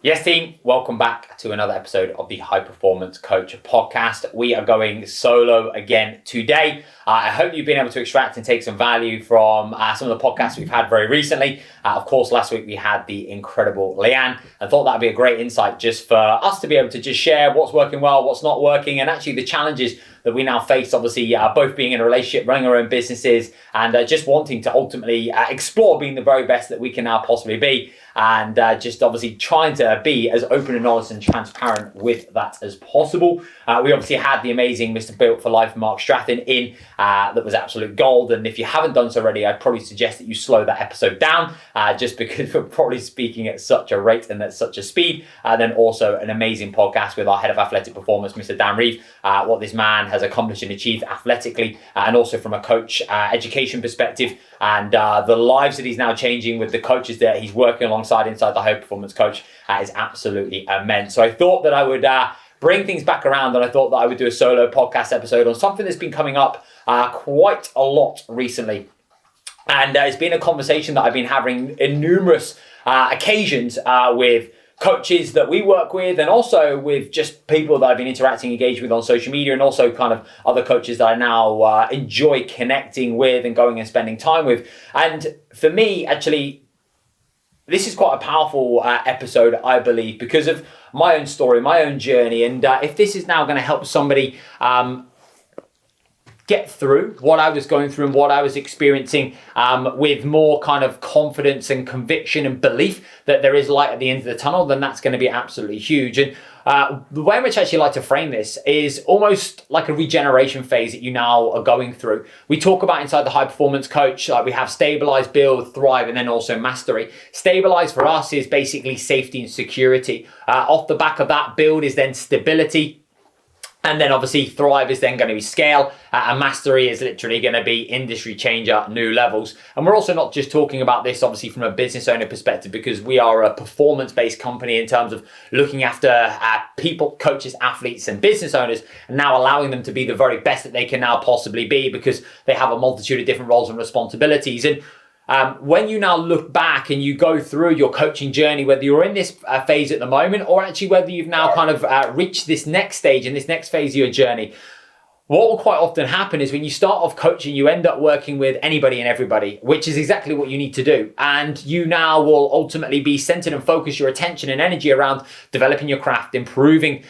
Yes, team, welcome back to another episode of the High Performance Coach podcast. We are going solo again today. I hope you've been able to extract and take some value from some of the podcasts we've had very recently. Of course, last week we had the incredible Leanne, and thought that'd be a great insight just for us to be able to just share what's working well, what's not working, and actually the challenges that we now face, obviously, both being in a relationship, running our own businesses, and just wanting to ultimately explore being the very best that we can now possibly be, and just obviously trying to be as open and honest and transparent with that as possible. We obviously had the amazing Mr. Built for Life, Mark Stratton, in that was absolute gold, and if you haven't done so already, I'd probably suggest that you slow that episode down, just because we're probably speaking at such a rate and at such a speed. Then also an amazing podcast with our head of athletic performance, Mr. Dan Reeve, what this man has accomplished and achieved athletically, and also from a coach education perspective, and the lives that he's now changing with the coaches that he's working alongside inside the High Performance Coach is absolutely immense. So I thought that I would bring things back around, and I thought that I would do a solo podcast episode on something that's been coming up quite a lot recently. And it's been a conversation that I've been having in numerous occasions with coaches that we work with, and also with just people that I've been interacting, engaged with on social media, and also kind of other coaches that I now enjoy connecting with and going and spending time with. And for me, actually, this is quite a powerful episode, I believe, because of my own story, my own journey. And if this is now going to help somebody get through what I was going through and what I was experiencing with more kind of confidence and conviction and belief that there is light at the end of the tunnel, then that's going to be absolutely huge. And the way in which I actually like to frame this is almost like a regeneration phase that you now are going through. We talk about inside the High Performance Coach, we have stabilize, build, thrive, and then also mastery. Stabilize for us is basically safety and security. Off the back of that, build is then stability. And then obviously thrive is then going to be scale, and mastery is literally going to be industry changer, new levels. And we're also not just talking about this obviously from a business owner perspective, because we are a performance-based company in terms of looking after people, coaches, athletes, and business owners, and now allowing them to be the very best that they can now possibly be, because they have a multitude of different roles and responsibilities. And when you now look back and you go through your coaching journey, whether you're in this phase at the moment, or actually whether you've now kind of reached this next stage in this next phase of your journey, what will quite often happen is when you start off coaching, you end up working with anybody and everybody, which is exactly what you need to do. And you now will ultimately be centered and focus your attention and energy around developing your craft, improving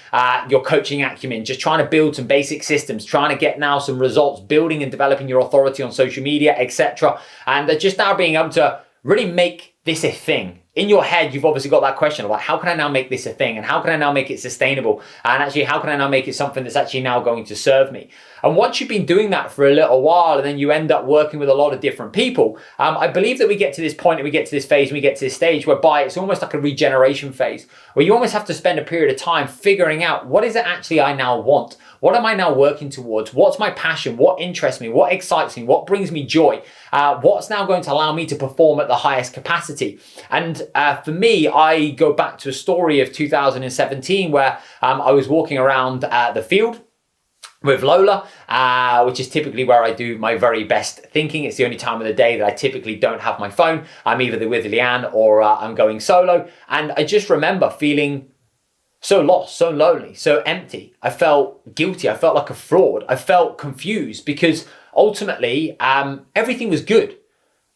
your coaching acumen, just trying to build some basic systems, trying to get now some results, building and developing your authority on social media, etc. And just now being able to really make this a thing. In your head, you've obviously got that question of like, how can I now make this a thing? And how can I now make it sustainable? And actually, how can I now make it something that's actually now going to serve me? And once you've been doing that for a little while, and then you end up working with a lot of different people, I believe that we get to this point, and we get to this phase, and we get to this stage whereby it's almost like a regeneration phase, where you almost have to spend a period of time figuring out, what is it actually I now want? What am I now working towards? What's my passion? What interests me? What excites me? What brings me joy? What's now going to allow me to perform at the highest capacity? And for me, I go back to a story of 2017 where I was walking around the field with Lola, which is typically where I do my very best thinking. It's the only time of the day that I typically don't have my phone. I'm either with Leanne or I'm going solo. And I just remember feeling so lost, so lonely, so empty. I felt guilty. I felt like a fraud. I felt confused, because ultimately everything was good.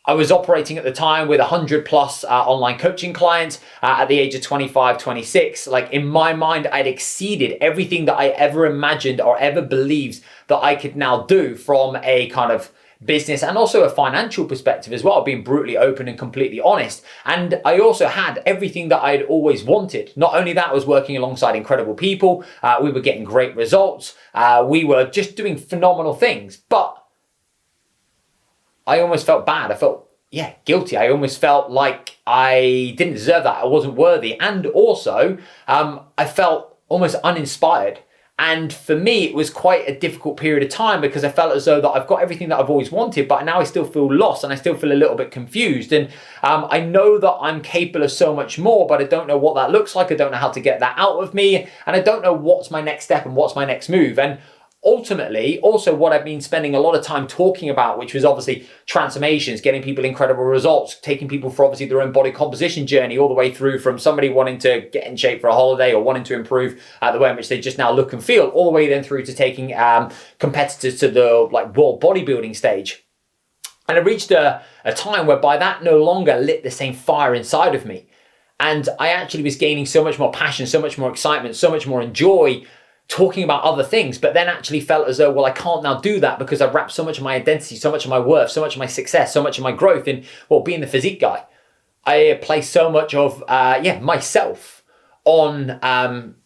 I was operating at the time with 100 plus online coaching clients at the age of 25, 26. Like, in my mind, I'd exceeded everything that I ever imagined or ever believed that I could now do from a kind of business and also a financial perspective as well, being brutally open and completely honest. And I also had everything that I'd always wanted. Not only that, I was working alongside incredible people. We were getting great results. We were just doing phenomenal things. But I almost felt bad. I felt, guilty. I almost felt like I didn't deserve that. I wasn't worthy. And also, I felt almost uninspired. And for me, it was quite a difficult period of time, because I felt as though that I've got everything that I've always wanted, but now I still feel lost and I still feel a little bit confused. And I know that I'm capable of so much more, but I don't know what that looks like. I don't know how to get that out of me. And I don't know what's my next step and what's my next move. And ultimately, also what I've been spending a lot of time talking about, which was obviously transformations, getting people incredible results, taking people for obviously their own body composition journey, all the way through from somebody wanting to get in shape for a holiday or wanting to improve the way in which they just now look and feel, all the way then through to taking competitors to the like world bodybuilding stage. And I reached a time whereby that no longer lit the same fire inside of me. And I actually was gaining so much more passion, so much more excitement, so much more joy talking about other things, but then actually felt as though, well, I can't now do that because I've wrapped so much of my identity, so much of my worth, so much of my success, so much of my growth in, well, being the physique guy. I place so much of, myself on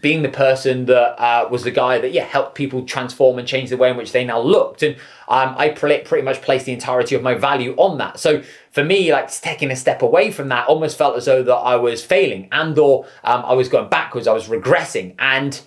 being the person that was the guy that, helped people transform and change the way in which they now looked. And I pretty much placed the entirety of my value on that. So for me, like taking a step away from that almost felt as though that I was failing or I was going backwards, I was regressing. And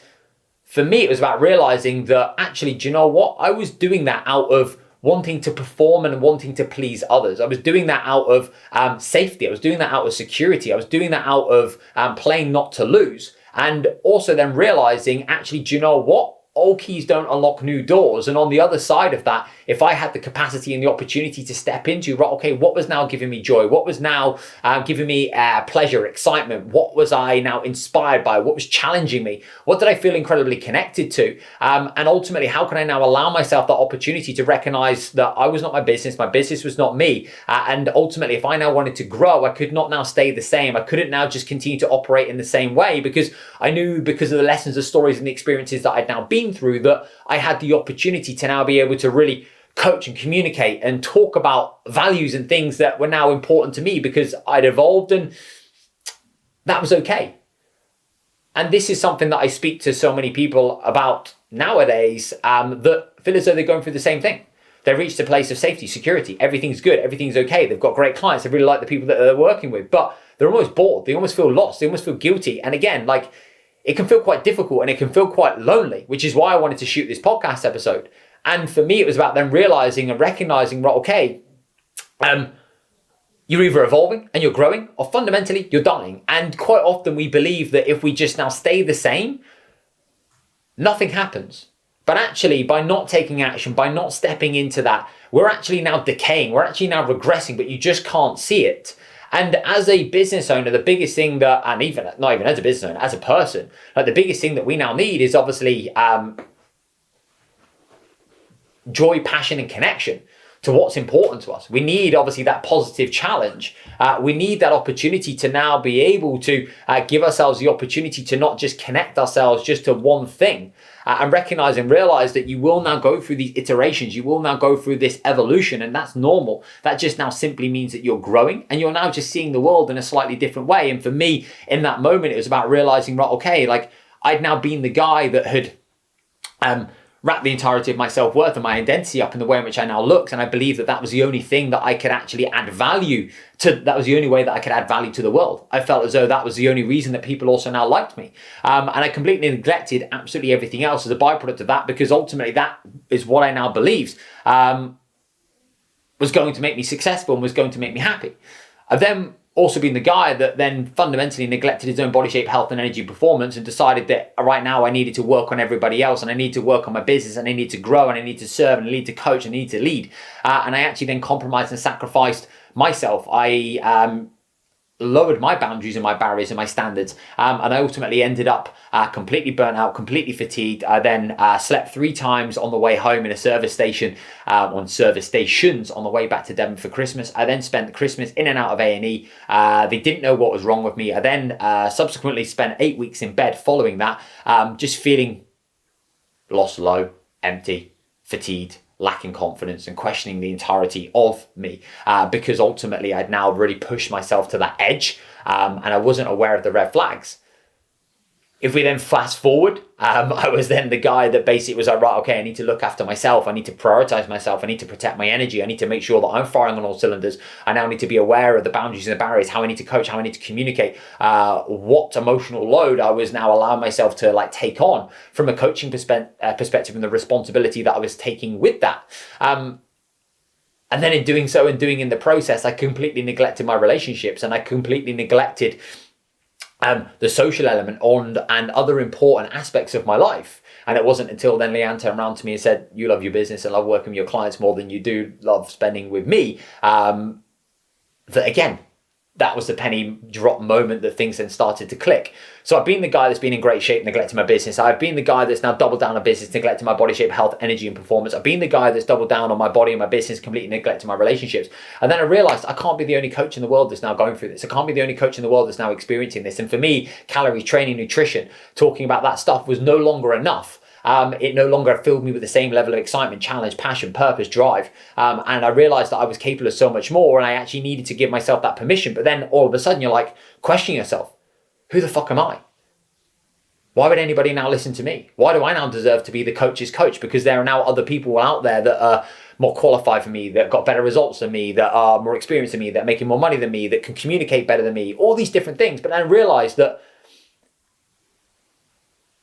for me, it was about realizing that actually, do you know what? I was doing that out of wanting to perform and wanting to please others. I was doing that out of safety. I was doing that out of security. I was doing that out of playing not to lose. And also then realizing, actually, do you know what? Old keys don't unlock new doors. And on the other side of that, if I had the capacity and the opportunity to step into, right, okay, what was now giving me joy? What was now giving me pleasure, excitement? What was I now inspired by? What was challenging me? What did I feel incredibly connected to? And ultimately, how can I now allow myself that opportunity to recognize that I was not my business was not me. And ultimately, if I now wanted to grow, I could not now stay the same. I couldn't now just continue to operate in the same way because I knew, because of the lessons, the stories, and the experiences that I'd now been through, that I had the opportunity to now be able to really coach and communicate and talk about values and things that were now important to me because I'd evolved, and that was okay. And this is something that I speak to so many people about nowadays that feel as though they're going through the same thing. They've reached a place of safety, security, everything's good, everything's okay, they've got great clients, they really like the people that they're working with, but they're almost bored, they almost feel lost, they almost feel guilty. And again, like, it can feel quite difficult and it can feel quite lonely, which is why I wanted to shoot this podcast episode. And for me, it was about them realizing and recognizing, right, okay, you're either evolving and you're growing, or fundamentally you're dying. And quite often we believe that if we just now stay the same, nothing happens. But actually, by not taking action, by not stepping into that, we're actually now decaying, we're actually now regressing, but you just can't see it. And as a business owner, the biggest thing that, and even not even as a business owner, as a person, like the biggest thing that we now need is obviously joy, passion, and connection to what's important to us. We need obviously that positive challenge. We need that opportunity to now be able to give ourselves the opportunity to not just connect ourselves just to one thing. And recognize and realize that you will now go through these iterations, you will now go through this evolution, and that's normal. That just now simply means that you're growing and you're now just seeing the world in a slightly different way. And for me, in that moment, it was about realizing, right, okay, like I'd now been the guy that had wrapped the entirety of my self-worth and my identity up in the way in which I now looked. And I believe that that was the only thing that I could actually add value to. That was the only way that I could add value to the world. I felt as though that was the only reason that people also now liked me. And I completely neglected absolutely everything else as a byproduct of that, because ultimately that is what I now believed was going to make me successful and was going to make me happy. I've then also been the guy that then fundamentally neglected his own body shape, health, and energy performance, and decided that right now I needed to work on everybody else, and I need to work on my business, and I need to grow, and I need to serve, and I need to coach, and I need to lead. And I actually then compromised and sacrificed myself. I lowered my boundaries and my barriers and my standards, and I ultimately ended up completely burnt out, completely fatigued. I then slept 3 times on the way home in a service station, on service stations on the way back to Devon for Christmas. I then spent Christmas in and out of A&E. They didn't know what was wrong with me. I then subsequently spent 8 weeks in bed following that, just feeling lost, low, empty, fatigued, lacking confidence, and questioning the entirety of me, because ultimately I'd now really pushed myself to that edge, and I wasn't aware of the red flags. If we then fast forward, I was then the guy that basically was like, right, okay, I need to look after myself. I need to prioritize myself. I need to protect my energy. I need to make sure that I'm firing on all cylinders. I now need to be aware of the boundaries and the barriers, how I need to coach, how I need to communicate, what emotional load I was now allowing myself to like take on from a coaching perspective, and the responsibility that I was taking with that. And then in doing so and doing in the process, I completely neglected my relationships, and I completely neglected the social element on and other important aspects of my life. And it wasn't until then Leanne turned around to me and said, you love your business and love working with your clients more than you do love spending with me. That again, that was the penny drop moment that things then started to click. So I've been the guy that's been in great shape, neglecting my business. I've been the guy that's now doubled down on business, neglecting my body shape, health, energy, and performance. I've been the guy that's doubled down on my body and my business, completely neglecting my relationships. And then I realized I can't be the only coach in the world that's now going through this. I can't be the only coach in the world that's now experiencing this. And for me, calories, training, nutrition, talking about that stuff was no longer enough. It no longer filled me with the same level of excitement, challenge, passion, purpose, drive. And I realized that I was capable of so much more, and I actually needed to give myself that permission. But then all of a sudden you're like questioning yourself, who the fuck am I? Why would anybody now listen to me? Why do I now deserve to be the coach's coach? Because there are now other people out there that are more qualified for me, that got better results than me, that are more experienced than me, that are making more money than me, that can communicate better than me, all these different things. But I realized that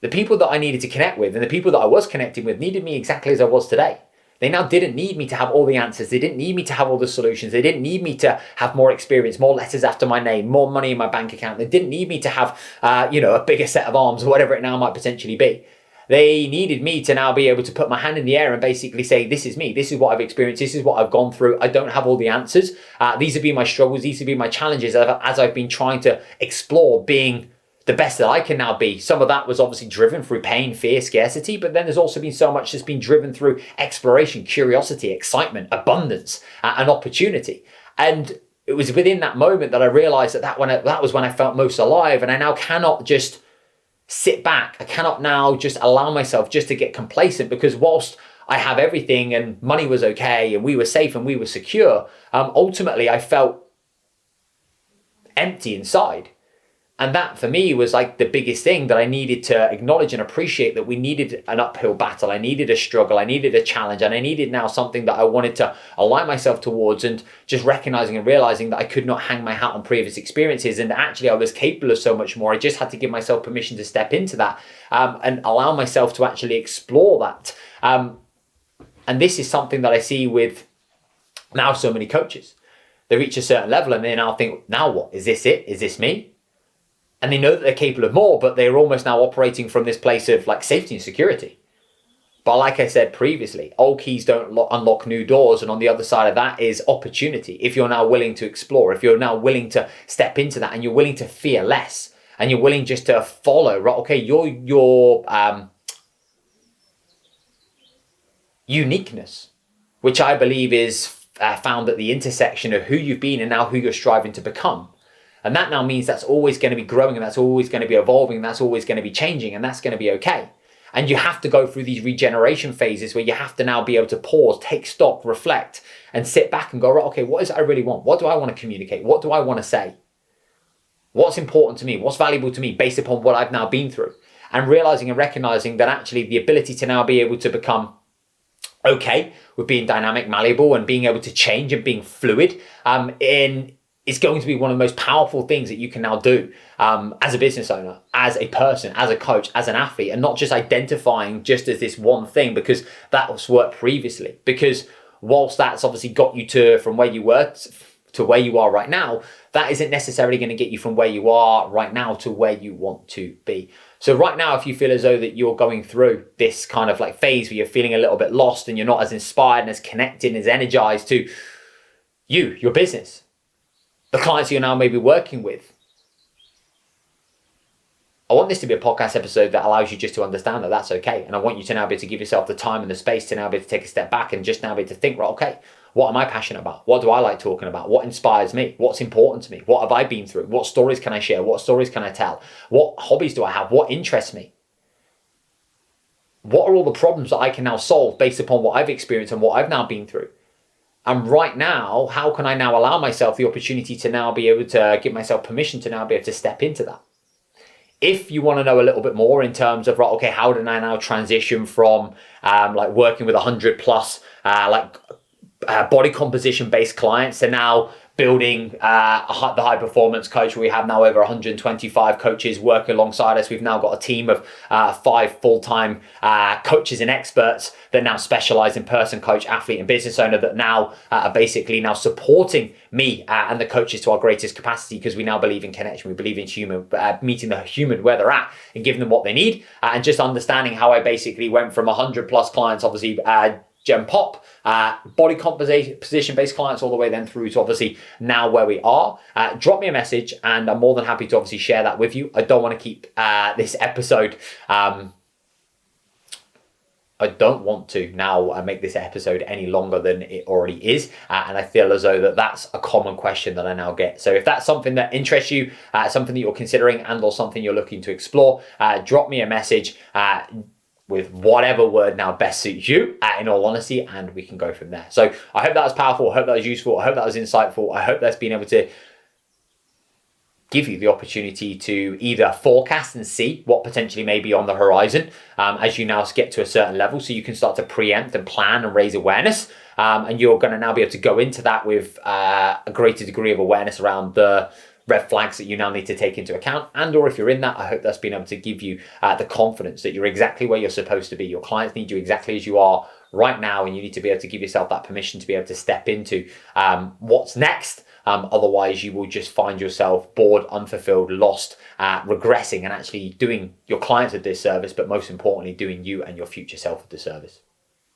the people that I needed to connect with and the people that I was connecting with needed me exactly as I was today. They now didn't need me to have all the answers. They didn't need me to have all the solutions. They didn't need me to have more experience, more letters after my name, more money in my bank account. They didn't need me to have, a bigger set of arms or whatever it now might potentially be. They needed me to now be able to put my hand in the air and basically say, this is me. This is what I've experienced. This is what I've gone through. I don't have all the answers. These have been my struggles. These have been my challenges as I've been trying to explore being the best that I can now be. Some of that was obviously driven through pain, fear, scarcity, but then there's also been so much that's been driven through exploration, curiosity, excitement, abundance, and opportunity. And it was within that moment that I realized that was when I felt most alive. And I now cannot just sit back. I cannot now just allow myself just to get complacent, because whilst I have everything and money was okay and we were safe and we were secure, ultimately I felt empty inside. And that for me was like the biggest thing that I needed to acknowledge and appreciate, that we needed an uphill battle. I needed a struggle. I needed a challenge. And I needed now something that I wanted to align myself towards, and just recognizing and realizing that I could not hang my hat on previous experiences. And actually I was capable of so much more. I just had to give myself permission to step into that and allow myself to actually explore that. And this is something that I see with now so many coaches. They reach a certain level and they now think, now what? Is this it? Is this me? And they know that they're capable of more, but they're almost now operating from this place of like safety and security. But like I said previously, old keys don't unlock new doors. And on the other side of that is opportunity. If you're now willing to explore, if you're now willing to step into that, and you're willing to fear less, and you're willing just to follow, right? Okay, your uniqueness, which I believe is found at the intersection of who you've been and now who you're striving to become. And that now means that's always going to be growing, and that's always going to be evolving, and that's always going to be changing, and that's going to be okay. And you have to go through these regeneration phases where you have to now be able to pause, take stock, reflect, and sit back and go, right, okay, what is it I really want? What do I want to communicate? What do I want to say? What's important to me? What's valuable to me based upon what I've now been through? And realizing and recognizing that actually the ability to now be able to become okay with being dynamic, malleable, and being able to change and being fluid is going to be one of the most powerful things that you can now do as a business owner, as a person, as a coach, as an athlete, and not just identifying just as this one thing, because that was worked previously. Because whilst that's obviously got you to from where you were to where you are right now, that isn't necessarily going to get you from where you are right now to where you want to be. So right now, if you feel as though that you're going through this kind of like phase where you're feeling a little bit lost and you're not as inspired and as connected and as energized to your business, the clients you're now maybe working with, I want this to be a podcast episode that allows you just to understand that that's okay. And I want you to now be able to give yourself the time and the space to now be able to take a step back and just now be able to think, right, okay, what am I passionate about? What do I like talking about? What inspires me? What's important to me? What have I been through? What stories can I share? What stories can I tell? What hobbies do I have? What interests me? What are all the problems that I can now solve based upon what I've experienced and what I've now been through? And right now, how can I now allow myself the opportunity to now be able to give myself permission to now be able to step into that? If you want to know a little bit more in terms of, right, okay, how did I now transition from like working with 100 plus body composition based clients to now building the high performance coach. We have now over 125 coaches working alongside us. We've now got a team of 5 full-time coaches and experts that now specialize in person, coach, athlete, and business owner that now are basically now supporting me and the coaches to our greatest capacity, because we now believe in connection. We believe in meeting the human where they're at and giving them what they need, and just understanding how I basically went from 100 plus clients, obviously Gem Pop, body composition based clients, all the way then through to obviously now where we are. Drop me a message and I'm more than happy to obviously share that with you. I don't want to keep this episode I don't want to now make this episode any longer than it already is. And I feel as though that's a common question that I now get. So if that's something that interests you, something that you're considering and or something you're looking to explore, drop me a message with whatever word now best suits you, in all honesty, and we can go from there. So I hope that was powerful. I hope that was useful. I hope that was insightful. I hope that's been able to give you the opportunity to either forecast and see what potentially may be on the horizon as you now get to a certain level, so you can start to preempt and plan and raise awareness. And you're going to now be able to go into that with a greater degree of awareness around the red flags that you now need to take into account. And or if you're in that, I hope that's been able to give you the confidence that you're exactly where you're supposed to be. Your clients need you exactly as you are right now, and you need to be able to give yourself that permission to be able to step into what's next. Otherwise, you will just find yourself bored, unfulfilled, lost, regressing, and actually doing your clients a disservice, but most importantly, doing you and your future self a disservice.